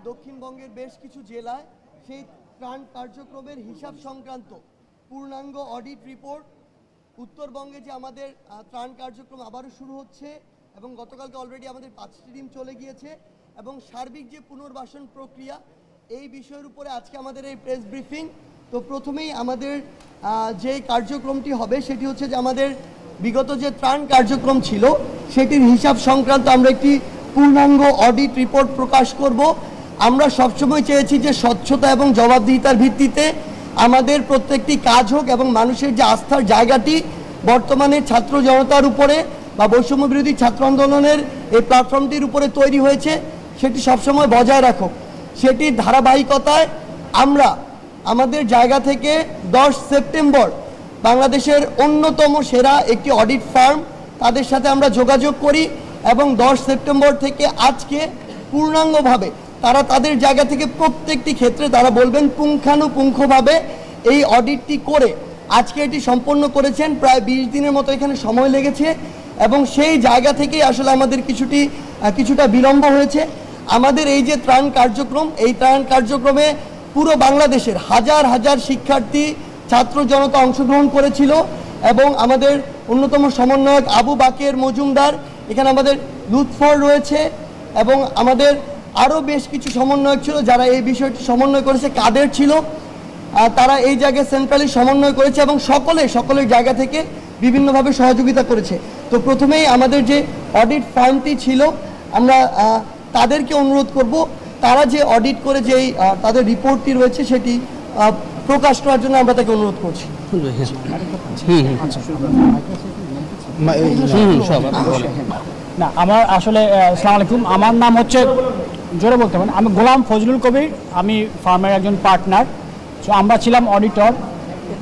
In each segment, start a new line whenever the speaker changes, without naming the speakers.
দক্ষিণবঙ্গের বেশ কিছু জেলায় সেই ত্রাণ কার্যক্রমের হিসাব সংক্রান্ত পূর্ণাঙ্গ অডিট রিপোর্ট, উত্তরবঙ্গে যে আমাদের ত্রাণ কার্যক্রম আবারও শুরু হচ্ছে এবং গতকালকে অলরেডি আমাদের 5টি টিম চলে গিয়েছে, এবং সার্বিক যে পুনর্বাসন প্রক্রিয়া এই বিষয়ের উপরে আজকে আমাদের এই প্রেস ব্রিফিং। তো প্রথমেই আমাদের যে কার্যক্রমটি হবে সেটি হচ্ছে যে আমাদের বিগত যে ত্রাণ কার্যক্রম ছিল সেটির হিসাব সংক্রান্ত আমরা একটি পূর্ণাঙ্গ অডিট রিপোর্ট প্রকাশ করব। আমরা সবসময় চেয়েছি যে স্বচ্ছতা এবং জবাবদিহিতার ভিত্তিতে আমাদের প্রত্যেকটি কাজ হোক এবং মানুষের যে আস্থার জায়গাটি বর্তমানে ছাত্র জনতার উপরে বা বৈষম্য বিরোধী ছাত্র আন্দোলনের এই প্ল্যাটফর্মটির উপরে তৈরি হয়েছে সেটি সবসময় বজায় রাখো। সেটির ধারাবাহিকতায় আমরা আমাদের জায়গা থেকে 10 সেপ্টেম্বর বাংলাদেশের অন্যতম সেরা একটি অডিট ফার্ম তাদের সাথে আমরা যোগাযোগ করি এবং 10 সেপ্টেম্বর থেকে আজকে পূর্ণাঙ্গভাবে তারা তাদের জায়গা থেকে প্রত্যেকটি ক্ষেত্রে তারা বলবেন পুঙ্খানুপুঙ্খভাবে এই অডিটটি করে আজকে এটি সম্পন্ন করেছেন। প্রায় 20 দিনের মতো এখানে সময় লেগেছে এবং সেই জায়গা থেকেই আসলে আমাদের কিছুটা বিলম্ব হয়েছে। আমাদের এই যে ত্রাণ কার্যক্রম, এই ত্রাণ কার্যক্রমে পুরো বাংলাদেশের হাজার হাজার শিক্ষার্থী ছাত্র জনতা অংশগ্রহণ করেছিল এবং আমাদের অন্যতম সমন্বয়ক আবু বাকের মজুমদার, এখানে আমাদের লুৎফর রয়েছে এবং আমাদের আরও বেশ কিছু সমন্বয়ক ছিল যারা এই বিষয়টি সমন্বয় করেছে, কাদের ছিল, তারা এই জায়গায় সেন্ট্রালি সমন্বয় করেছে এবং সকলের জায়গা থেকে বিভিন্নভাবে সহযোগিতা করেছে। তো প্রথমেই আমাদের যে অডিট ফার্মটি ছিল আমরা তাদেরকে অনুরোধ করব তারা যে অডিট করে যেই তাদের রিপোর্টটি রয়েছে সেটি প্রকাশ করার জন্য আমরা তাকে অনুরোধ করছি।
না, আমার আসলে আসসালামু আলাইকুম, আমার নাম হচ্ছে, জোরে বলতে পারেন, আমি গোলাম ফজলুল কবির, আমি ফার্মের একজন পার্টনার। তো আমরা ছিলাম অডিটর।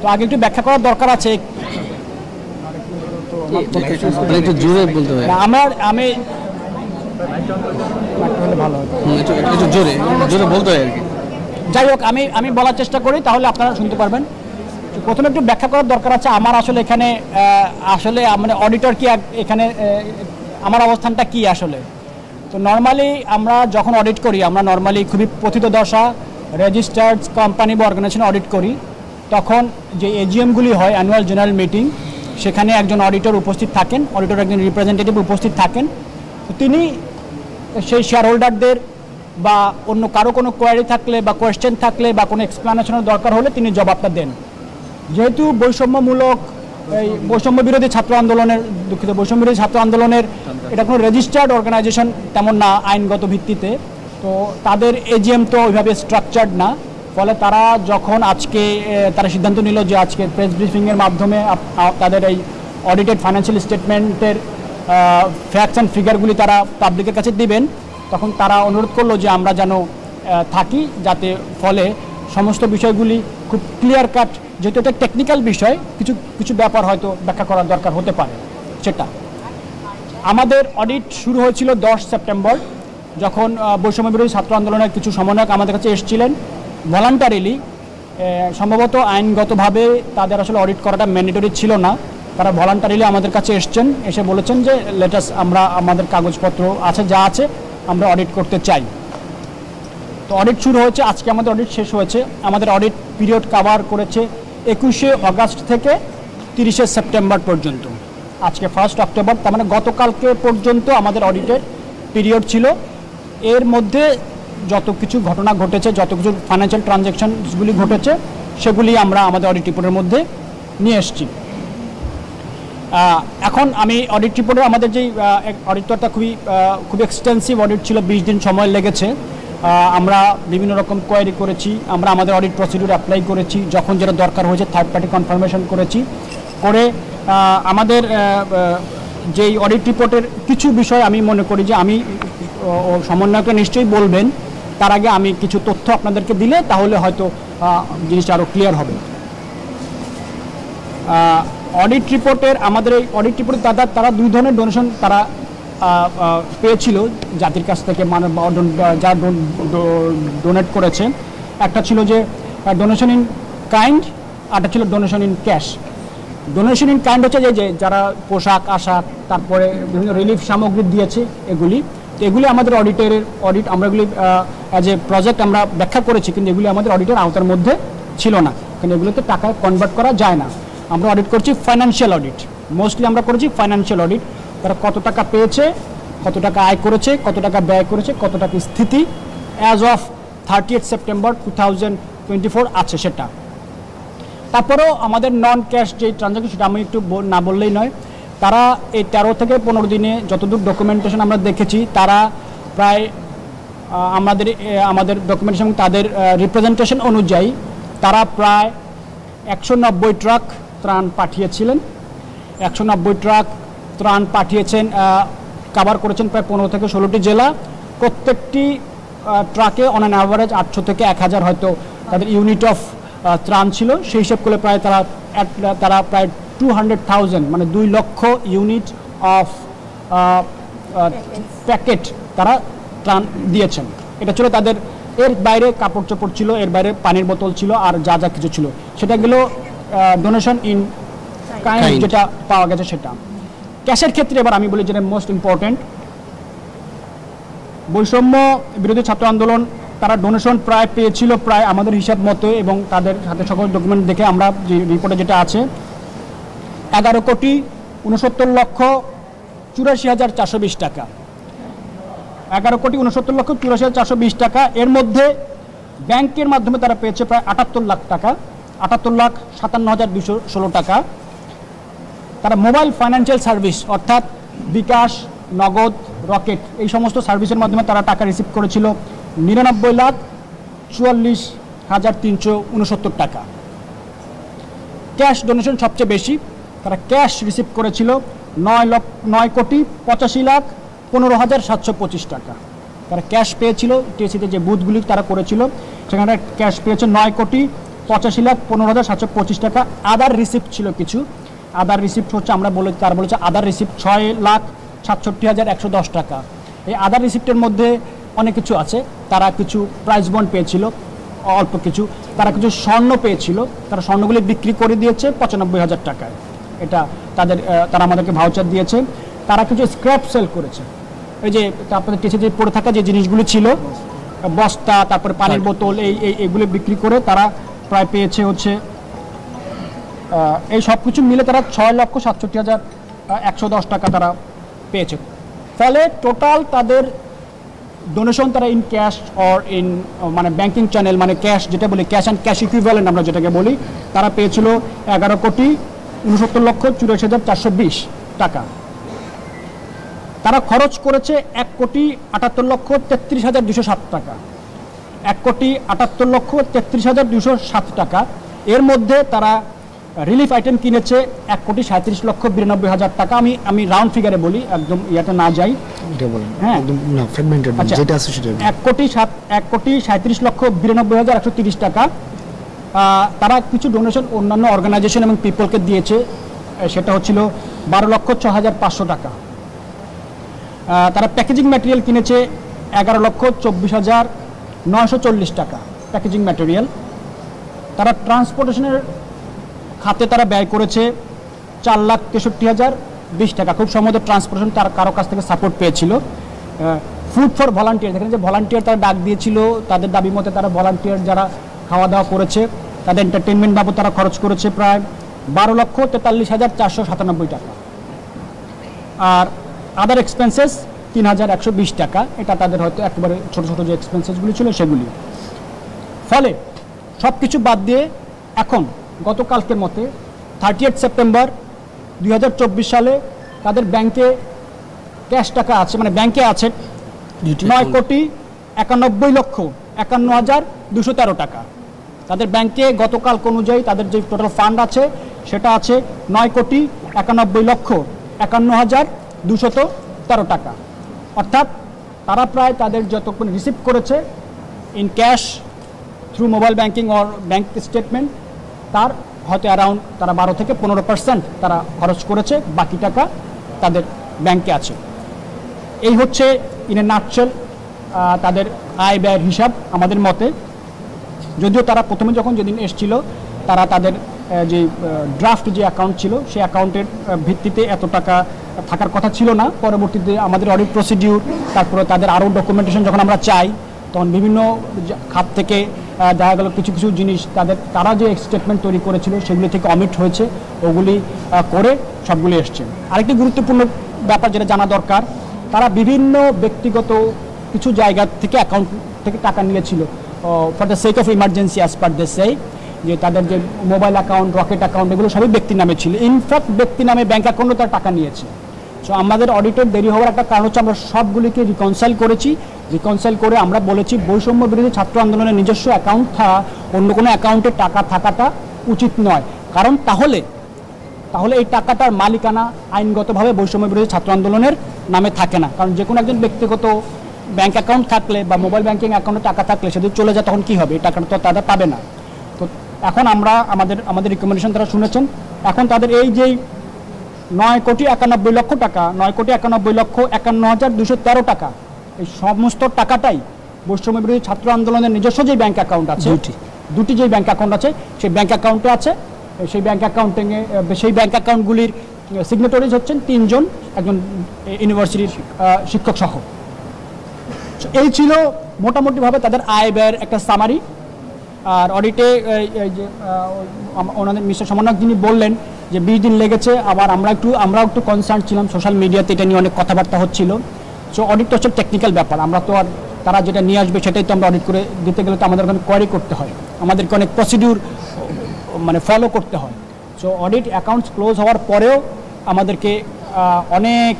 তো আগে একটু ব্যাখ্যা করার দরকার আছে। আমি যাই হোক আমি বলার চেষ্টা করি, তাহলে আপনারা শুনতে পারবেন। প্রথমে একটু ব্যাখ্যা করার দরকার আছে আমার আসলে এখানে আসলে মানে অডিটর কি এখানে আমার অবস্থানটা কি আসলে। তো নর্মালি আমরা যখন অডিট করি আমরা নর্মালি খুবই প্রথিতদশা রেজিস্টার্ড কোম্পানি বা অর্গানাইজেশন অডিট করি, তখন যে এজিএমগুলি হয় অ্যানুয়াল জেনারেল মিটিং, সেখানে একজন অডিটর উপস্থিত থাকেন, অডিটর একজন রিপ্রেজেন্টেটিভ উপস্থিত থাকেন। তো তিনি সেই শেয়ার হোল্ডারদের বা অন্য কারো কোনো কোয়ারি থাকলে বা কোয়েশ্চেন থাকলে বা কোনো এক্সপ্লানেশনের দরকার হলে তিনি জবাবটা দেন। যেহেতু বৈষম্য বিরোধী ছাত্র আন্দোলনের এটা কোনো রেজিস্টার্ড অর্গানাইজেশন তেমন না আইনগত ভিত্তিতে, তো তাদের এজিএম তো ওইভাবে স্ট্রাকচার্ড না। ফলে তারা যখন আজকে তারা সিদ্ধান্ত নিল যে আজকে প্রেস ব্রিফিংয়ের মাধ্যমে তাদের এই অডিটেড ফাইন্যান্সিয়াল স্টেটমেন্টের ফ্যাক্টস অ্যান্ড ফিগারগুলি তারা পাবলিকের কাছে দিবেন, তখন তারা অনুরোধ করলো যে আমরা যেন থাকি, যাতে ফলে সমস্ত বিষয়গুলি খুব ক্লিয়ার কাট, যেহেতু এটা টেকনিক্যাল বিষয়, কিছু ব্যাপার হয়তো ব্যাখ্যা করার দরকার হতে পারে। সেটা আমাদের অডিট শুরু হয়েছিল 10 সেপ্টেম্বর, যখন বৈষম্য বিরোধী ছাত্র আন্দোলনের কিছু সমন্বয়ক আমাদের কাছে এসেছিলেন ভলান্টারিলি। সম্ভবত আইনগতভাবে তাদের আসলে অডিট করাটা ম্যান্ডেটরি ছিল না, তারা ভলান্টারিলি আমাদের কাছে এসছেন, এসে বলেছেন যে লেটাস আমরা আমাদের কাগজপত্র আছে যা আছে আমরা অডিট করতে চাই। তো অডিট শুরু হয়েছে, আজকে আমাদের অডিট শেষ হয়েছে। আমাদের অডিট পিরিয়ড কভার করেছে 21শে অগাস্ট থেকে 30শে সেপ্টেম্বর পর্যন্ত। আজকে 1 অক্টোবর, তার মানে গতকালকে পর্যন্ত আমাদের অডিটের পিরিয়ড ছিল। এর মধ্যে যত কিছু ঘটনা ঘটেছে, যত কিছু ফাইন্যান্সিয়াল ট্রানজ্যাকশনসগুলি ঘটেছে, সেগুলি আমরা আমাদের অডিট রিপোর্টের মধ্যে নিয়ে এসেছি। এখন আমি অডিট রিপোর্টে আমাদের যেই অডিটটা খুবই এক্সটেন্সিভ অডিট ছিল, 20 দিন সময় লেগেছে। আমরা বিভিন্ন রকম কোয়ারি করেছি, আমরা আমাদের অডিট প্রসিডিউর অ্যাপ্লাই করেছি, যখন যেটা দরকার হয়েছে থার্ড পার্টি কনফার্মেশন করেছি, করে আমাদের যেই অডিট রিপোর্টের কিছু বিষয় আমি মনে করি যে আমি সমন্বয়কে নিশ্চয়ই বলবেন, তার আগে আমি কিছু তথ্য আপনাদেরকে দিলে তাহলে হয়তো জিনিসটা আরও ক্লিয়ার হবে। অডিট রিপোর্টের আমাদের এই অডিট রিপোর্টে তারা 2 ধরনের ডোনেশন তারা পেয়েছিল জাতির কাছ থেকে, মানে যা ডোনেট করেছে। একটা ছিল যে ডোনেশন ইন কাইন্ড, আরটা ছিল donation in cash. Donation in kind হচ্ছে যে যারা পোশাক আশাক, তারপরে বিভিন্ন রিলিফ সামগ্রী দিয়েছে এগুলি। তো এগুলি আমাদের অডিট আমরা এগুলি অ্যাজ এ প্রজেক্ট আমরা ব্যাখ্যা করেছি, কিন্তু এগুলি আমাদের অডিটের আওতার মধ্যে ছিল না, কারণ এগুলোতে টাকা কনভার্ট করা যায় না। আমরা অডিট করছি ফাইন্যান্সিয়াল অডিট, মোস্টলি আমরা করেছি ফাইন্যান্সিয়াল অডিট। তারা কত টাকা পেয়েছে, কত টাকা আয় করেছে, কত টাকা ব্যয় করেছে, কত টাকা স্থিতি অ্যাজ অফ 30 সেপ্টেম্বর 2024 আছে সেটা। তারপরেও আমাদের নন ক্যাশ যে ট্রানজাকশন সেটা আমি একটু না বললেই নয়। তারা এই 13 থেকে 15 দিনে যতদূর ডকুমেন্টেশন আমরা দেখেছি, তারা প্রায় আমাদের ডকুমেন্টেশন তাদের রিপ্রেজেন্টেশন অনুযায়ী তারা প্রায় 190 ট্রাক ত্রাণ পাঠিয়েছিলেন। 190 ট্রাক ত্রাণ পাঠিয়েছেন, কভার করেছেন প্রায় 15 থেকে 16টি জেলা। প্রত্যেকটি ট্রাকে অন অ্যান অ্যাভারেজ 800 থেকে 1000 হয়তো তাদের ইউনিট অফ ত্রাণ ছিল। সেই হিসেব করলে প্রায় তারা প্রায় 200,000 মানে 2 লক্ষ ইউনিট অফ প্যাকেট তারা ত্রাণ দিয়েছেন। এটা ছিল তাদের, এর বাইরে কাপড় চোপড় ছিল, এর বাইরে পানির বোতল ছিল, আর যা যা কিছু ছিল সেটা গেল ডোনেশন ইন কাইন্ড যেটা পাওয়া গেছে সেটা। ক্যাশের ক্ষেত্রে এবার আমি বলি যেটা মোস্ট ইম্পর্টেন্ট, বৈষম্য বিরোধী ছাত্র আন্দোলন তারা ডোনেশন প্রায় পেয়েছিল প্রায় আমাদের হিসাব মতো, এবং তাদের সাথে সকল ডকুমেন্ট দেখে আমরা যে রিপোর্টে যেটা আছে 11,69,84,420 টাকা। 11,69,84,420 টাকা। এর মধ্যে ব্যাংকের মাধ্যমে তারা পেয়েছে প্রায় 78 লাখ টাকা, 78,57,216 টাকা। তারা মোবাইল ফাইন্যান্সিয়াল সার্ভিস অর্থাৎ বিকাশ, নগদ, রকেট এই সমস্ত সার্ভিসের মাধ্যমে তারা টাকা রিসিভ করেছিল 99,44,369 টাকা। ক্যাশ ডোনেশন সবচেয়ে বেশি, তারা ক্যাশ রিসিভ করেছিল 9,15,15,725 টাকা। তারা ক্যাশ পেয়েছিল, টিএসিতে যে বুথগুলি তারা করেছিল সেখানে ক্যাশ পেয়েছে 9,85,15,725 টাকা। আদার রিসিপ্ট ছিল কিছু, আদার রিসিপ্ট হচ্ছে আমরা তারা বলেছে আদার রিসিপ্ট 6,67,110 টাকা। এই আদার রিসিপ্টের মধ্যে অনেক কিছু আছে। তারা কিছু প্রাইজ বন্ড পেয়েছিল অল্প কিছু, তারা কিছু স্বর্ণ পেয়েছিল, তারা স্বর্ণগুলি বিক্রি করে দিয়েছে 95,000 টাকায়। এটা তারা আমাদেরকে ভাউচার দিয়েছে। তারা কিছু স্ক্র্যাপ সেল করেছে, এই যে আপনাদের টেসে যে পড়ে থাকা যে জিনিসগুলো ছিল, বস্তা, তারপরে পানির বোতল, এইগুলো বিক্রি করে তারা প্রায় পেয়েছে হচ্ছে এই সব কিছু মিলে তারা 6,67,110 টাকা তারা পেয়েছে। ফলে টোটাল তাদের ডোনেশন তারা ইন ক্যাশ অর ইন মানে ব্যাংকিং চ্যানেল মানে ক্যাশ যেটা বলি, ক্যাশ অ্যান্ড ক্যাশ ইকুইভ্যালেন্ট আমরা যেটাকে বলি, তারা পেয়েছিল 11,69,84,420 টাকা। তারা খরচ করেছে 1,78,33,207 টাকা, 1,78,33,207 টাকা। এর মধ্যে তারা রিলিফ আইটেম কিনেছে 1,37,92,000 টাকা। আমি রাউন্ড ফিগারে বলি, একদম ইয়াতে না যাই। হ্যাঁ, 1,37,92,130 টাকা। তারা কিছু ডোনেশন অন্যান্য অর্গানাইজেশন এবং পিপলকে দিয়েছে, সেটা হচ্ছিল 12,06,500 টাকা। তারা প্যাকেজিং ম্যাটেরিয়াল কিনেছে 11,24,940 টাকা প্যাকেজিং ম্যাটেরিয়াল। তারা ট্রান্সপোর্টেশনের খাতে তারা ব্যয় করেছে 4,63,020 টাকা। খুব সম্ভবত ট্রান্সপোর্টেশন তার কারো কাছ থেকে সাপোর্ট পেয়েছিল। ফুড ফর ভলান্টিয়ার, দেখেন যে ভলান্টিয়ার তারা ডাক দিয়েছিল, তাদের দাবি মতে তারা ভলান্টিয়ার যারা খাওয়া দাওয়া করেছে তাদের এন্টারটেনমেন্ট বাবদ তারা খরচ করেছে প্রায় 12,43,497 টাকা। আর আদার এক্সপেন্সেস 3,120 টাকা। এটা তাদের হয়তো একেবারে ছোটো ছোটো যে এক্সপেন্সেসগুলি ছিল সেগুলি। ফলে সব কিছু বাদ দিয়ে এখন গতকালকের মতে 30 সেপ্টেম্বর 2024 সালে তাদের ব্যাংকে ক্যাশ টাকা আছে, মানে ব্যাংকে আছে 9,91,51,213 টাকা। তাদের ব্যাংকে গতকাল অনুযায়ী তাদের যে টোটাল ফান্ড আছে সেটা আছে 9,91,51,213 টাকা। অর্থাৎ তারা প্রায় তাদের যতক্ষণ রিসিভ করেছে in cash through mobile banking or bank statement, তার হয়তো অ্যারাউন্ড তারা 12 থেকে 15% তারা খরচ করেছে, বাকি টাকা তাদের ব্যাংকে আছে। এই হচ্ছে ইন এ নাটশেল তাদের আয় ব্যয়ের হিসাব আমাদের মতে। যদিও তারা প্রথমে যখন যেদিন এসেছিল তারা তাদের যে ড্রাফট যে অ্যাকাউন্ট ছিল সেই অ্যাকাউন্টের ভিত্তিতে এত টাকা থাকার কথা ছিল না। পরবর্তীতে আমাদের অডিট প্রসিডিউর, তারপরে তাদের আরও ডকুমেন্টেশন যখন আমরা চাই, তখন বিভিন্ন খাত থেকে দেখা গেল কিছু কিছু জিনিস তারা যে স্টেটমেন্ট তৈরি করেছিল সেগুলি থেকে অমিট হয়েছে, ওগুলি করে সবগুলি এসছে। আরেকটি গুরুত্বপূর্ণ ব্যাপার যেটা জানা দরকার, তারা বিভিন্ন ব্যক্তিগত কিছু জায়গা থেকে অ্যাকাউন্ট থেকে টাকা নিয়েছিল for the sake of emergency as per the সেই, যে তাদের যে মোবাইল অ্যাকাউন্ট, রকেট অ্যাকাউন্ট, এগুলো সবই ব্যক্তির নামে ছিল। ইনফ্যাক্ট ব্যক্তি নামে ব্যাঙ্ক অ্যাকাউন্টও তারা টাকা নিয়েছে। সো আমাদের অডিটের দেরি হওয়ার একটা কারণ হচ্ছে আমরা সবগুলিকে রিকনসাইল করেছি। রিকনসাইল করে আমরা বলেছি বৈষম্য বিরোধী ছাত্র আন্দোলনের নিজস্ব অ্যাকাউন্ট ছাড়া অন্য কোনো অ্যাকাউন্টে টাকা থাকাটা উচিত নয়, কারণ তাহলে এই টাকাটার মালিকানা আইনগতভাবে বৈষম্য বিরোধী ছাত্র আন্দোলনের নামে থাকে না। কারণ যে কোনো একজন ব্যক্তিগত ব্যাঙ্ক অ্যাকাউন্ট থাকলে বা মোবাইল ব্যাঙ্কিং অ্যাকাউন্টে টাকা থাকলে সেটা চলে যায়, তখন কী হবে? এই টাকাটা তো তারা পাবে না। তো এখন আমরা আমাদের রিকমেন্ডেশন তারা শুনেছেন। এখন তাদের এই যেই 9,91,00,000 টাকা, 9,91,51,213 টাকা, এই সমস্ত টাকাটাই বৈষম্য বিরোধী ছাত্র আন্দোলনের নিজস্ব যে ব্যাঙ্ক অ্যাকাউন্ট আছে, দুটি যেই ব্যাঙ্ক অ্যাকাউন্ট আছে, সেই ব্যাঙ্ক অ্যাকাউন্টে আছে। সেই ব্যাঙ্ক অ্যাকাউন্টগুলির সিগনেটরিজ হচ্ছেন 3 জন, একজন ইউনিভার্সিটির শিক্ষক সহ। এই ছিল মোটামুটিভাবে তাদের আয় ব্যয়ের একটা সামারি। আর অডিটে যে ওনাদের মিস্টার সমন্বয়ক যিনি বললেন যে 20 দিন লেগেছে, আবার আমরাও একটু কনসার্ন ছিলাম, সোশ্যাল মিডিয়াতে এটা নিয়ে অনেক কথাবার্তা হচ্ছিল। সো অডিট তো হচ্ছে টেকনিক্যাল ব্যাপার, আমরা তো আর তারা যেটা নিয়ে আসবে সেটাই তো আমরা অডিট করে দিতে গেলে তো আমাদের ওখানে কোয়ারি করতে হয়, আমাদেরকে অনেক প্রসিডিউর ফলো করতে হয়। সো অডিট অ্যাকাউন্টস ক্লোজ হওয়ার পরেও আমাদেরকে অনেক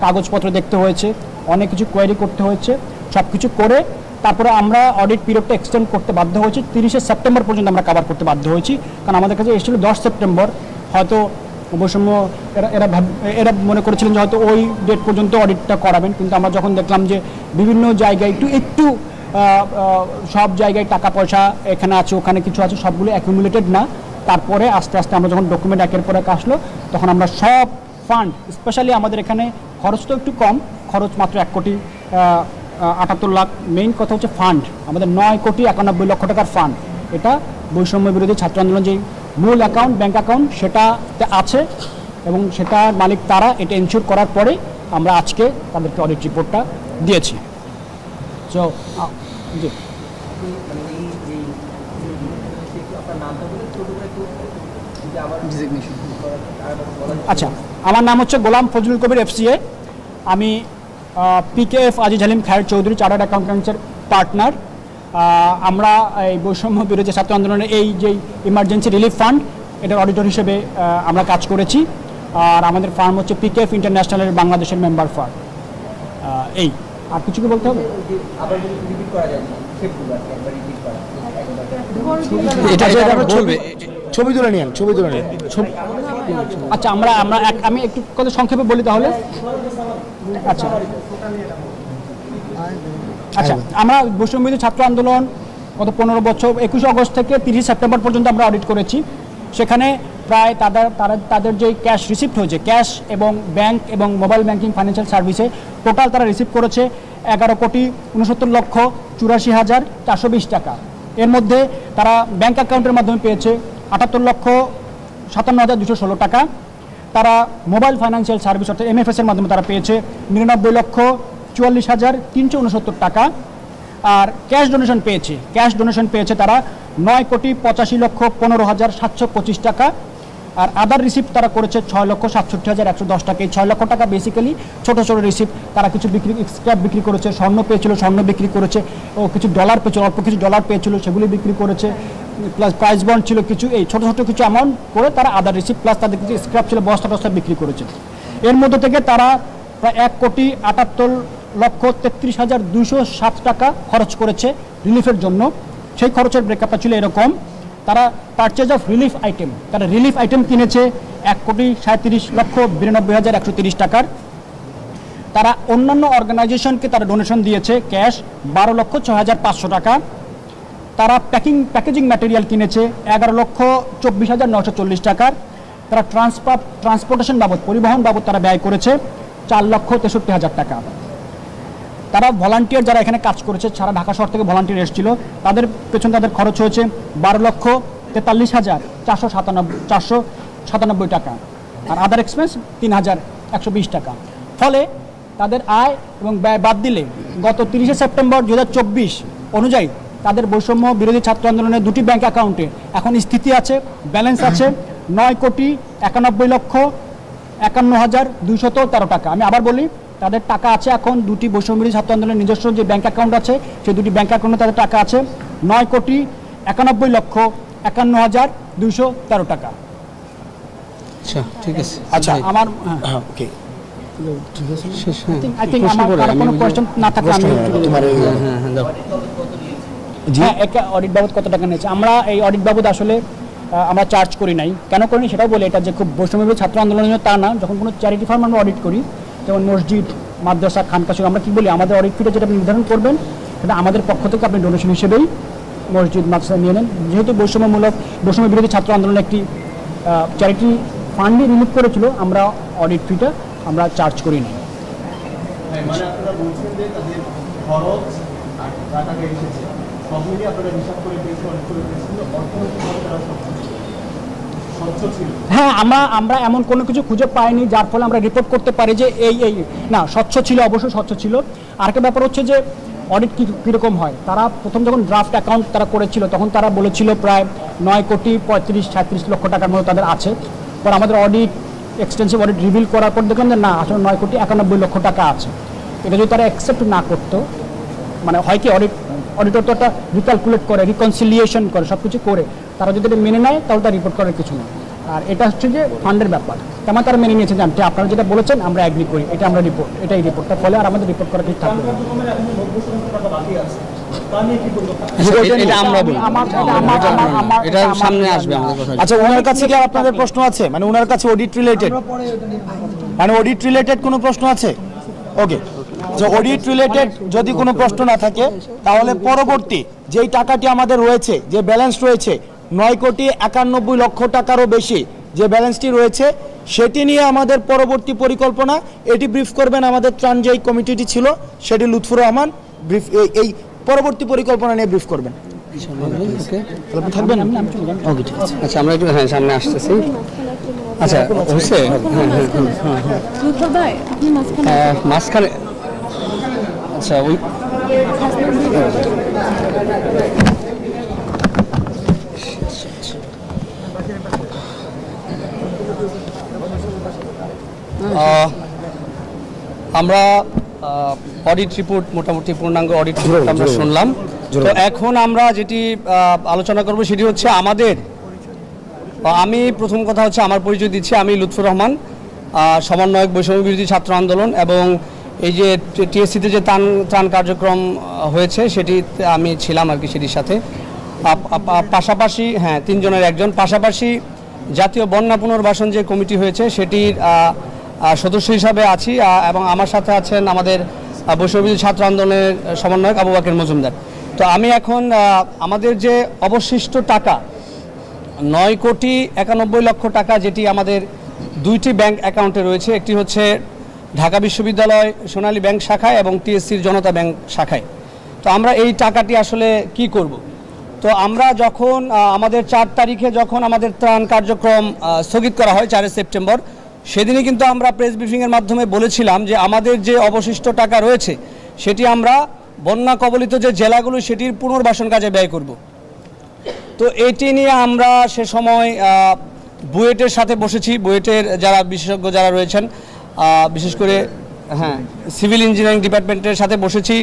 কাগজপত্র দেখতে হয়েছে, অনেক কিছু কোয়ারি করতে হয়েছে। সব কিছু করে তারপরে আমরা অডিট পিরিয়ডটা এক্সটেন্ড করতে বাধ্য হয়েছি, 30শে সেপ্টেম্বর পর্যন্ত আমরা কভার করতে বাধ্য হয়েছি। কারণ আমাদের কাছে এসেছিল 10 সেপ্টেম্বর, হয়তো বৈষম্য এরা মনে করেছিলেন যে হয়তো ওই ডেট পর্যন্ত অডিটটা করাবেন, কিন্তু আমরা যখন দেখলাম যে বিভিন্ন জায়গায় একটু সব জায়গায় টাকা পয়সা এখানে আছে ওখানে কিছু আছে, সবগুলো অ্যাকুমুলেটেড না, তারপরে আস্তে আস্তে আমরা যখন ডকুমেন্ট একের পর এক আসলো, তখন আমরা সব ফান্ড, স্পেশালি আমাদের এখানে খরচ তো একটু কম, খরচ মাত্র 1,78,00,000। মেইন কথা হচ্ছে ফান্ড, আমাদের 9,91,00,000 টাকার ফান্ড, এটা বৈষম্য বিরোধী ছাত্র আন্দোলন যে মূল অ্যাকাউন্ট, ব্যাঙ্ক অ্যাকাউন্ট, সেটাতে আছে এবং সেটার মালিক তারা। এটা এনশিওর করার পরে আমরা আজকে তাদেরকে অডিট রিপোর্টটা দিয়েছি। সো জি, আচ্ছা, আমার নাম হচ্ছে গোলাম ফজলুল কবির FCA। আমি PKF আজিজ হালিম খায়ের চৌধুরী চার্টার্ড অ্যাকাউন্ট্যান্টসের পার্টনার। আমরা এই বৈষম্য বিরোধী ছাত্র আন্দোলনের এই যে ইমার্জেন্সি রিলিফ ফান্ড, এটার অডিটর হিসেবে আমরা কাজ করেছি। আর আমাদের ফার্ম হচ্ছে PKF ইন্টারন্যাশনালের বাংলাদেশের মেম্বার ফার্ম। এই আর কিছু কি বলতে হবে?
ছবি তুলে নিন।
আচ্ছা, আমি একটু কথা সংক্ষেপে বলি তাহলে। আচ্ছা, আমরা বৈষম্য বিরোধী ছাত্র আন্দোলন গত 15 বছর 21 আগস্ট থেকে 30 সেপ্টেম্বর পর্যন্ত আমরা অডিট করেছি। সেখানে প্রায় তাদের যে ক্যাশ রিসিপ্ট হয়েছে, ক্যাশ এবং ব্যাংক এবং মোবাইল ব্যাংকিং ফাইন্যান্সিয়াল সার্ভিসে টোটাল তারা রিসিভ করেছে 11,69,84,420 টাকা। এর মধ্যে তারা ব্যাংক অ্যাকাউন্টের মাধ্যমে পেয়েছে 78,57,216 টাকা। তারা মোবাইল ফাইন্যান্সিয়াল সার্ভিস অর্থাৎ MFS এর মাধ্যমে তারা পেয়েছে 99,44,369 টাকা। আর ক্যাশ ডোনেশন পেয়েছে তারা 9,85,15,725 টাকা। আর আদার রিসিপ্ট তারা করেছে 6,67,110 টাকা। এই 6 লক্ষ টাকা বেসিক্যালি ছোটো ছোটো রিসিপ্ট, তারা কিছু স্ক্র্যাপ বিক্রি করেছে, স্বর্ণ পেয়েছিল স্বর্ণ বিক্রি করেছে, ও কিছু ডলার পেয়েছিল, অল্প কিছু ডলার পেয়েছিল সেগুলি বিক্রি করেছে, প্লাস প্রাইস বন্ড ছিল কিছু, এই ছোটো ছোটো কিছু অ্যামাউন্ট করে তারা আদার রিসিপ্ট প্লাস তাদের কিছু স্ক্র্যাপ ছিল বস্তা টস্তা বিক্রি করেছে। এর মধ্যে থেকে তারা প্রায় 1,78,33,207 টাকা খরচ করেছে রিলিফের জন্য। সেই খরচের ব্রেকআপটা ছিল এরকম: তারা পারচেজ অফ রিলিফ আইটেম, তারা রিলিফ আইটেম কিনেছে 1,37,92,130 টাকার। তারা অন্যান্য অর্গানাইজেশনকে তারা ডোনেশন দিয়েছে ক্যাশ 12,06,500 টাকা। তারা প্যাকেজিং ম্যাটেরিয়াল কিনেছে 11,24,940 টাকার। তারা ট্রান্সপোর্টেশন বাবদ, পরিবহন বাবদ তারা ব্যয় করেছে 4,63,000 টাকা। তারা ভলান্টিয়ার যারা এখানে কাজ করেছে, সারা ঢাকা শহর থেকে ভলান্টিয়ার এসেছিল, তাদের পেছনে তাদের খরচ হয়েছে 12,43,497 টাকা। আর আদার এক্সপেন্স 120 টাকা। ফলে তাদের আয় এবং ব্যয় বাদ দিলে গত 30 সেপ্টেম্বর 2024 অনুযায়ী তাদের বৈষম্য বিরোধী ছাত্র আন্দোলনের দুটি ব্যাংক অ্যাকাউন্টে এখন স্থিতি আছে, ব্যালেন্স আছে 9,91,51,213 টাকা। আমি আবার বলি, তাদের টাকা আছে এখন দুটি বৈষম্য বিরোধী ছাত্র আন্দোলনের নিজস্ব যে ব্যাংক অ্যাকাউন্ট আছে সেই দুটি ব্যাংক অ্যাকাউন্টে তাদের টাকা আছে 9,91,51,213 টাকা।
আচ্ছা, ঠিক আছে।
আচ্ছা,
আমার
ওকে,
আই থিঙ্ক আমার কোনো কোশ্চেন না থাকলে আমি অডিট বাবদ কত টাকা নিয়েছে। আমরা এই অডিট বাবদ আসলে আমরা চার্জ করি নাই। কেন করিনি সেটাও বলি, এটা যে খুব বৈষম্যবিরোধী ছাত্র আন্দোলনের জন্য তা না। যখন কোনো চ্যারিটি ফার্ম আমরা অডিট করি, যেমন মসজিদ, মাদ্রাসা, খানকাশি, আমরা কি বলি, আমাদের অডিট ফিটা যেটা আপনি নির্ধারণ করবেন সেটা আমাদের পক্ষ থেকে আপনি ডোনেশন হিসেবেই মসজিদ, মাদ্রাসা নিয়ে নেন। যেহেতু বৈষম্য বিরোধী ছাত্র আন্দোলন একটি চ্যারিটি ফান্ডে রিলিজ করেছিল, আমরা অডিট ফিটা আমরা চার্জ করি না।
মানে আপনারা বলছেন যে তাদের খরচ আর টাকা এসেছে সব মিলিয়ে আপনারা হিসাব করে পেয়েছেন, অর্থনৈতিকভাবে তারা স্বচ্ছ ছিল।
হ্যাঁ, আমরা এমন কোনো কিছু খুঁজে পাইনি যার ফলে আমরা রিপোর্ট করতে পারি যে এই না, স্বচ্ছ ছিল, অবশ্যই স্বচ্ছ ছিল। আরেকটা ব্যাপার হচ্ছে যে অডিট কীরকম হয়, তারা প্রথম যখন ড্রাফট অ্যাকাউন্ট তারা করেছিল তখন তারা বলেছিল প্রায় 9,35,36 লক্ষ টাকার মতো তাদের আছে। পর আমাদের অডিট, এক্সটেন্সিভ অডিট রিভিল করার পর দেখলাম যে না, আসলে 9,91 লক্ষ টাকা আছে। এটা যদি তারা অ্যাকসেপ্ট না করতো, মানে হয় কি, অডিটর তো একটা রিক্যালকুলেট করে, রিকনসিলিয়েশন করে, সব কিছু করে, তারা যদি এটা মেনে নেয় তাহলে তার রিপোর্ট করার কিছু না। আর এটা হচ্ছে যে ফান্ডের ব্যাপার, তেমন তারা মেনে নিয়েছে যে আপনারা যেটা বলেছেন আমরা অ্যাগ্রি করি, এটা আমরা রিপোর্ট, এটাই রিপোর্টটা, ফলে আর আমাদের রিপোর্ট করার কিছু থাকবে না।
এটা সামনে আসবে আমাদের কথা।
আচ্ছা, ওনার কাছে কি আপনাদের প্রশ্ন আছে? মানে ওনার কাছে অডিট রিলেটেড, মানে অডিট রিলেটেড কোনো প্রশ্ন আছে? ওকে, যে অডিট রিলেটেড যদি কোনো প্রশ্ন না থাকে তাহলে পরবর্তী যেই টাকাটি আমাদের রয়েছে, যে ব্যালেন্স রয়েছে 9,91 লক্ষ টাকারও বেশি যে ব্যালেন্সটি রয়েছে, সেটি নিয়ে আমাদের পরবর্তী পরিকল্পনা, এটি ব্রিফ করবেন আমাদের ত্রাণ যেই কমিটিটি ছিল সেটি লুৎফুর রহমান ব্রিফ, এই পরবর্তী পরিকল্পনা নিয়ে ব্রিফ করবেন।
আপনি থাকবেন? ওকে, ঠিক আছে। আচ্ছা, আমরা একটু সামনে আসতেছি। আচ্ছা, হচ্ছে মাঝখানে, আচ্ছা ওই আমরা অডিট রিপোর্ট, মোটামুটি পূর্ণাঙ্গ অডিট রিপোর্ট আমরা শুনলাম। তো এখন আমরা যেটি আলোচনা করব সেটি হচ্ছে আমি প্রথম কথা হচ্ছে আমার পরিচয় দিচ্ছি, আমি লুৎফুর রহমান, সমন্বয়ক বৈষম্য বিরোধী ছাত্র আন্দোলন, এবং এই যে টিএসসিতে যে ত্রাণ কার্যক্রম হয়েছে সেটি আমি ছিলাম আর কি, সেটির সাথে পাশাপাশি, হ্যাঁ, 3 জনের একজন, পাশাপাশি জাতীয় বন্যা পুনর্বাসন যে কমিটি হয়েছে সেটির সদস্য হিসাবে আছি, এবং আমার সাথে আছেন আমাদের বৈষম্য বিরোধী ছাত্র আন্দোলনের সমন্বয়ক আবু বাকের মজুমদার। তো আমি এখন আমাদের যে অবশিষ্ট টাকা 9,91 লক্ষ টাকা, যেটি আমাদের দুইটি ব্যাংক অ্যাকাউন্টে রয়েছে, একটি হচ্ছে ঢাকা বিশ্ববিদ্যালয় সোনালী ব্যাংক শাখায় এবং টিএসসির জনতা ব্যাংক শাখায়। তো আমরা এই টাকাটি আসলে কি করব? তো আমরা যখন আমাদের 4 তারিখে যখন আমাদের ত্রাণ কার্যক্রম স্থগিত করা হয় 4 সেপ্টেম্বর, সেদিনই কিন্তু আমরা প্রেস ব্রিফিংয়ের মাধ্যমে বলেছিলাম যে আমাদের যে অবশিষ্ট টাকা রয়েছে সেটি আমরা বন্যা কবলিত যে জেলাগুলো সেটির পুনর্বাসন কাজে ব্যয় করব। তো এটি নিয়ে আমরা সে সময় বুয়েটের সাথে বসেছি, বুয়েটের যারা বিশেষজ্ঞ যারা রয়েছেন, বিশেষ করে হ্যাঁ সিভিল ইঞ্জিনিয়ারিং ডিপার্টমেন্টের সাথে বসেছি,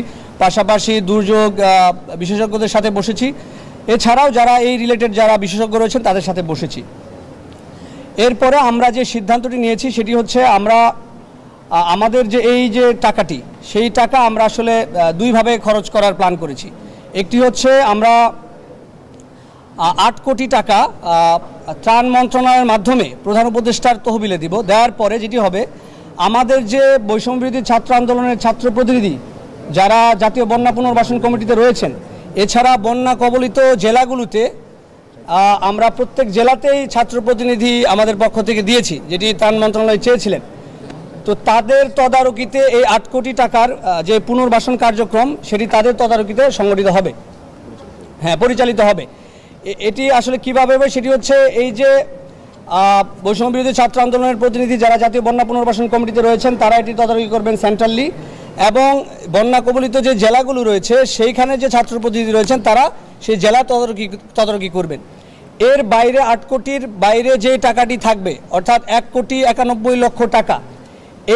পাশাপাশি দুর্যোগ বিশেষজ্ঞদের সাথে বসেছি, এছাড়াও যারা এই রিলেটেড যারা বিশেষজ্ঞ রয়েছেন তাদের সাথে বসেছি। এরপরে আমরা যে সিদ্ধান্তটি নিয়েছি সেটি হচ্ছে আমরা আমাদের যে এই যে টাকাটি, সেই টাকা আমরা আসলে দুইভাবে খরচ করার প্ল্যান করেছি। একটি হচ্ছে আমরা 8 কোটি টাকা ত্রাণ মন্ত্রণালয়ের মাধ্যমে প্রধান উপদেষ্টার তহবিলে দিব। দেওয়ার পরে যেটি হবে, আমাদের যে বৈষম্য বিরোধী ছাত্র আন্দোলনের ছাত্র প্রতিনিধি যারা জাতীয় বন্যা পুনর্বাসন কমিটিতে রয়েছেন, এছাড়া বন্যা কবলিত জেলাগুলোতে আমরা প্রত্যেক জেলাতেই ছাত্র প্রতিনিধি আমাদের পক্ষ থেকে দিয়েছি, যেটি ত্রাণ মন্ত্রণালয় চেয়েছিলেন। তো তাদের তদারকিতে এই 8 কোটি টাকার যে পুনর্বাসন কার্যক্রম সেটি তাদের তদারকিতে সংগঠিত হবে, হ্যাঁ, পরিচালিত হবে। এটি আসলে কীভাবে হবে সেটি হচ্ছে, এই যে বৈষম্য বিরোধী ছাত্র আন্দোলনের প্রতিনিধি যারা জাতীয় বন্যা পুনর্বাসন কমিটিতে রয়েছেন তারা এটি তদারকি করবেন সেন্ট্রালি, এবং বন্যা কবলিত যে জেলাগুলো রয়েছে সেইখানে যে ছাত্র প্রতিনিধি রয়েছেন তারা সেই জেলা তদারকি করবেন। এর বাইরে 8 কোটির বাইরে যে টাকাটি থাকবে অর্থাৎ 1,91,00,000 টাকা,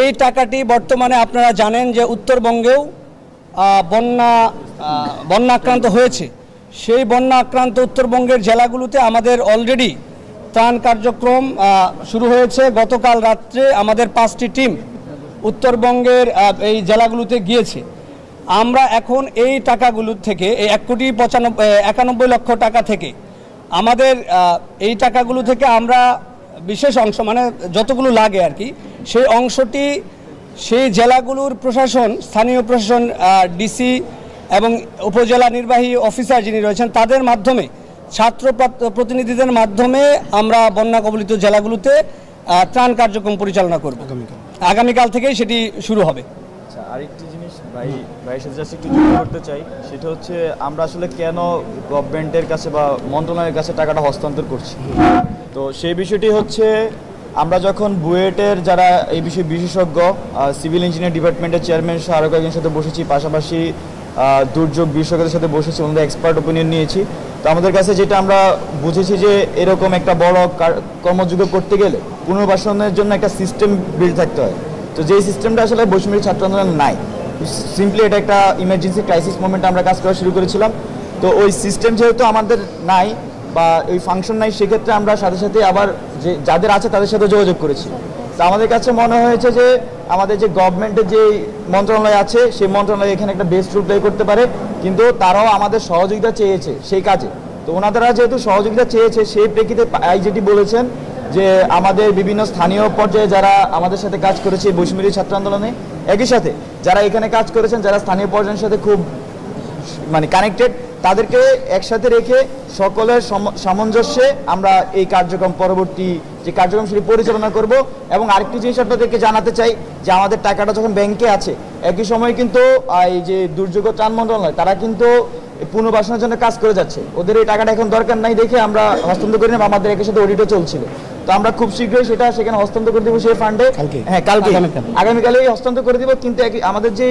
এই টাকাটি বর্তমানে আপনারা জানেন যে উত্তরবঙ্গেও বন্যা আক্রান্ত হয়েছে। সেই বন্যা আক্রান্ত উত্তরবঙ্গের জেলাগুলোতে আমাদের অলরেডি ত্রাণ কার্যক্রম শুরু হয়েছে। গতকাল রাত্রে আমাদের 5টি টিম উত্তরবঙ্গের এই জেলাগুলোতে গিয়েছে। আমরা এখন এই টাকাগুলোর থেকে এই 1,91,00,000 টাকা থেকে আমাদের এই টাকাগুলো থেকে আমরা বিশেষ অংশ মানে যতগুলো লাগে আর কি সেই অংশটি সেই জেলাগুলোর প্রশাসন, স্থানীয় প্রশাসন, ডিসি এবং উপজেলা নির্বাহী অফিসার যিনি রয়েছেন তাদের মাধ্যমে, ছাত্র প্রতিনিধিদের মাধ্যমে আমরা বন্যা কবলিত জেলাগুলোতে ত্রাণ কার্যক্রম পরিচালনা করব। আগামীকাল থেকেই সেটি শুরু হবে।
আচ্ছা, আরেকটি জিনিস ভাইয়ের সাথে জাস্ট একটু যোগ করতে চাই, সেটা হচ্ছে আমরা আসলে কেন গভর্নমেন্টের কাছে বা মন্ত্রণালয়ের কাছে টাকাটা হস্তান্তর করছি। তো সেই বিষয়টি হচ্ছে আমরা যখন বুয়েটের যারা এই বিষয়ে বিশেষজ্ঞ, সিভিল ইঞ্জিনিয়ার ডিপার্টমেন্টের চেয়ারম্যান সহ আরও কয়েকজনের সাথে বসেছি, পাশাপাশি দুর্যোগ বিশেষজ্ঞদের সাথে বসেছি, ওনাদের এক্সপার্ট ওপিনিয়ন নিয়েছি। তো আমাদের কাছে যেটা আমরা বুঝেছি যে এরকম একটা বড় কর্মযোগ্য করতে গেলে পুনর্বাসনের জন্য একটা সিস্টেম বিল্ড থাকতে হয়। তো যেই সিস্টেমটা আসলে বৈষম্য ছাত্র আন্দোলন নাই, সিম্পলি এটা একটা ইমার্জেন্সি ক্রাইসিস মোমেন্টে আমরা কাজ করা শুরু করেছিলাম। তো ওই সিস্টেম যেহেতু আমাদের নাই বা ওই ফাংশন নাই, সেক্ষেত্রে আমরা সাথে সাথে আবার যে যাদের আছে তাদের সাথে যোগাযোগ করেছি। তো আমাদের কাছে মনে হয়েছে যে আমাদের যে গভর্নমেন্টের যে মন্ত্রণালয় আছে সেই মন্ত্রণালয় এখানে একটা বেস্ট রোল প্লে করতে পারে, কিন্তু তারাও আমাদের সহযোগিতা চেয়েছে সেই কাজে। তো ওনারা যেহেতু সহযোগিতা চেয়েছে সেই প্রেক্ষিতে আইজিটি বলেছেন যে আমাদের বিভিন্ন স্থানীয় পর্যায়ে যারা আমাদের সাথে কাজ করেছে বৈষম্য বিরোধী ছাত্র আন্দোলনে, একই সাথে যারা এখানে কাজ করেছেন, যারা স্থানীয় পর্যায়ের সাথে খুব কানেক্টেড, তাদেরকে একসাথে রেখে সকলের সামঞ্জস্যে আমরা এই কার্যক্রম পরবর্তী যে কার্যক্রম সেটি পরিচালনা করব। এবং আরেকটি জিনিস আপনাদেরকে জানাতে চাই যে আমাদের টাকাটা যখন ব্যাংকে আছে, একই সময় কিন্তু এই যে দুর্যোগ ত্রাণ মন্ত্রণালয় তারা কিন্তু পুনর্বাসনের জন্য কাজ করে যাচ্ছে। ওদের এই টাকাটা এখন দরকার নাই দেখে আমরা হস্তান্তর করি না, আমাদের একই সাথে অডিটও চলছিল। তো আমরা খুব শীঘ্রই সেটা সেখানে হস্তান্তর করে দেবো সেই ফান্ডে। হ্যাঁ, আগামীকালেই হস্তান্তর করে দেবো। কিন্তু আমাদের যে